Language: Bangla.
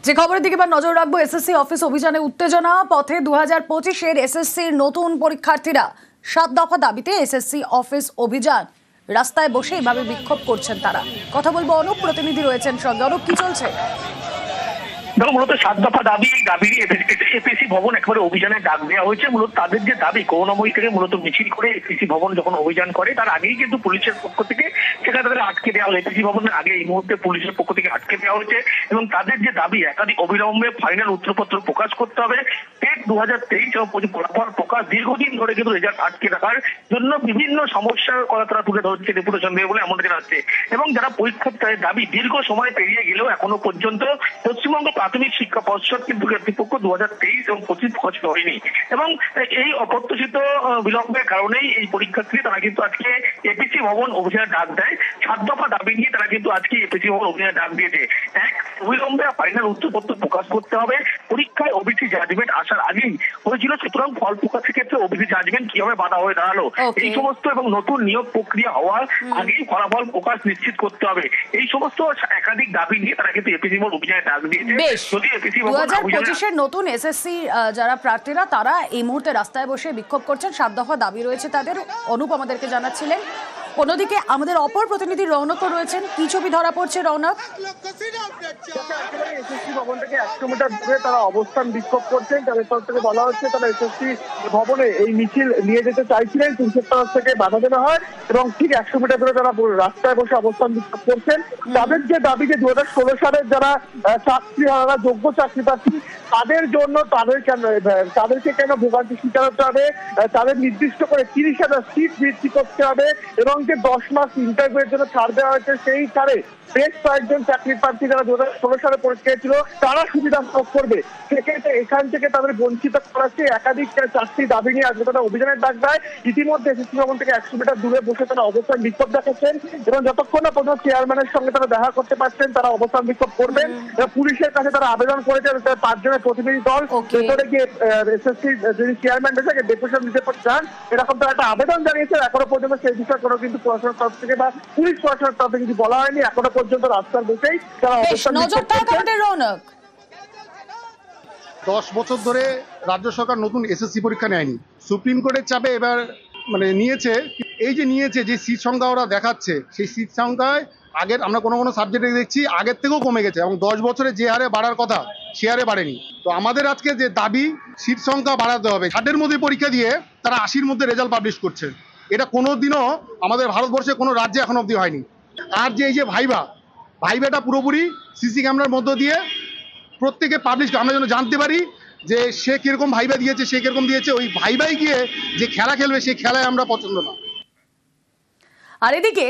যে খবরের দিকে এবার নজর রাখবো, এসএসসি অফিস অভিযানে উত্তেজনা। পথে 2025-এর এসএসসির নতুন পরীক্ষার্থীরা 7 দফা দাবিতে এসএসসি অফিস অভিযান। রাস্তায় বসে এইভাবে বিক্ষোভ করছেন তারা। কথা বলবো, অনুপ প্রতিনিধি রয়েছেন সঙ্গে। অনুপ, কি চলছে? দেখো, মূলত 7 দফা দাবি এপিসি ভবন একেবারে অভিযানে ডাক দেওয়া হয়েছে। মূলত তাদের যে দাবি, করুণাময়ী থেকে মূলত মিছিল করে এপিসি ভবন যখন অভিযান করে তার আগেই কিন্তু পুলিশের পক্ষ থেকে সেখানে তাদের আটকে দেওয়া হয়েছে। এপিসি ভবনের আগে এই মুহূর্তে পুলিশের পক্ষ থেকে আটকে দেওয়া হয়েছে এবং তাদের যে দাবি, একাধিক অবিলম্বে ফাইনাল উত্তরপত্র প্রকাশ করতে হবে। টেট 2023 এবং ফলাফল প্রকাশ, দীর্ঘদিন ধরে কিন্তু রেজাল্ট আটকে রাখার জন্য বিভিন্ন সমস্যার কথা তারা তুলে ধরছে ডেপুটেশন দিয়ে বলে আমাদের জানাচ্ছে। এবং যারা পরীক্ষার্থীদের দাবি দীর্ঘ সময় পেরিয়ে গেলেও এখনো পর্যন্ত পশ্চিমবঙ্গ প্রাথমিক শিক্ষা পর্ষদ কিন্তু কর্তৃপক্ষ 2023 এবং 25 প্রকাশ হয়নি। এবং এই অপ্রত্যাশিত বিলম্বের কারণেই এই পরীক্ষার্থী তারা কিন্তু আজকে এপিসি ভবন অভিযানে ডাক দেয়। 7 দফা দাবি নিয়ে তারা কিন্তু আজকে এপিসি ভবন অভিযানে ডাক দিয়েছে। এক, অবিলম্বে ফাইনাল উত্তরপত্র প্রকাশ করতে হবে। পরীক্ষায় ওবিসি জাজমেন্ট আসার আগেই হয়েছিল, সুতরাং ফল প্রকাশের ক্ষেত্রে ওবিসি জাজমেন্ট কিভাবে বাধা হয়ে দাঁড়ালো, এই সমস্ত এবং নতুন নিয়োগ প্রক্রিয়া হওয়ার আগেই ফলাফল প্রকাশ নিশ্চিত করতে হবে। এই সমস্ত একাধিক দাবি নিয়ে তারা কিন্তু এপিসি ভবন অভিযানে ডাক দিয়েছে। 2025-এর নতুন এসএসসি যারা প্রার্থীরা তারা এই মুহূর্তে রাস্তায় বসে বিক্ষোভ করছেন। 7 দফা দাবি রয়েছে তাদের। অনুপ আমাদেরকে জানাচ্ছিলেন। অন্যদিকে আমাদের অপর প্রতিনিধি রৌনক রয়েছেন। কি ছবি ধরা পড়ছে রৌনক? এসএসসি ভবন থেকে 100 মিটার দূরে তারা অবস্থান বিক্ষোভ করছেন। তাদের তরফ থেকে বলা হচ্ছে তারা এসএসসি ভবনে এই মিছিল নিয়ে যেতে চাইছিলেন, পুলিশের তরফ থেকে বাধা দেওয়া হয় এবং ঠিক 100 মিটার দূরে তারা রাস্তায় বসে অবস্থান বিক্ষোভ করছেন। তাদের যে দাবি যে 2016 সালের যারা চাকরিহারা যোগ্য চাকরি প্রার্থী তাদের জন্য তাদেরকে কেন ভোগান্তি স্বীকার হতে হবে, তাদের নির্দিষ্ট করে 30,000 সিট বৃদ্ধি করতে হবে এবং যে 10 মাস ইন্টারভিউয়ের জন্য ছাড় দেওয়া হয়েছে সেই ছাড়ে বেশ কয়েকজন চাকরি প্রার্থী যারা 2016 সালে পরীক্ষা ছিল তারা সুবিধা ভোগ করবে। সেক্ষেত্রে এখান থেকে তাদের বঞ্চিত করাচ্ছে। একাধিক চারটি দাবি নিয়ে আজকে তারা অভিযানের ডাক দেয়। ইতিমধ্যে এসএসসি ভবন থেকে 100 মিটার দূরে বসে তারা অবস্থান বিক্ষোভ দেখাচ্ছেন এবং যতক্ষণ না পর্যন্ত চেয়ারম্যানের সঙ্গে তারা দেখা করতে পারছেন তারা অবস্থান বিক্ষোভ করবেন। পুলিশের কাছে তারা আবেদন করেছেন 5 জনের প্রতিনিধি দল ভেতরে গিয়ে এসএসসি যিনি চেয়ারম্যান রয়েছে ডেপুটেশন দিতে চান, এরকম তারা একটা আবেদন জানিয়েছে। এখনো পর্যন্ত সেই বিষয়ে কোনো কিন্তু প্রশাসনের তরফ থেকে বা পুলিশ প্রশাসনের তরফ থেকে কিছু বলা হয়নি। এখনো পর্যন্ত রাস্তার বসেই তারা অবস্থান বিক্ষোভ করছেন। 10 বছর ধরে রাজ্য সরকার নতুন এসএসসি পরীক্ষা নেয়নি। সুপ্রিম কোর্টের চাপে এবার নিয়েছে। এই যে নিয়েছে, যে সিট সংখ্যা ওরা দেখাচ্ছে সেই সিট সংখ্যায় আগের আমরা কোনো সাবজেক্টে দেখছি আগের থেকেও কমে গেছে এবং 10 বছরে যে হারে বাড়ার কথা সে হারে বাড়েনি। তো আমাদের আজকে যে দাবি, সিট সংখ্যা বাড়াতে হবে। 60-এর মধ্যে পরীক্ষা দিয়ে তারা 80-র মধ্যে রেজাল্ট পাবলিশ করছে। এটা কোনোদিনও আমাদের ভারতবর্ষে কোনো রাজ্যে এখন অবধি হয়নি। আর যে এই যে ভাইবাটা পুরোপুরি সিসি ক্যামেরার মধ্য দিয়ে প্রত্যেকে পাবলিশ, আমরা যেন জানতে পারি যে সে কিরকম ভাইবা দিয়েছে, সে কিরকম দিয়েছে। ওই ভাইবাই গিয়ে যে খেলা খেলবে সেই খেলায় আমরা পছন্দ না। আর এদিকে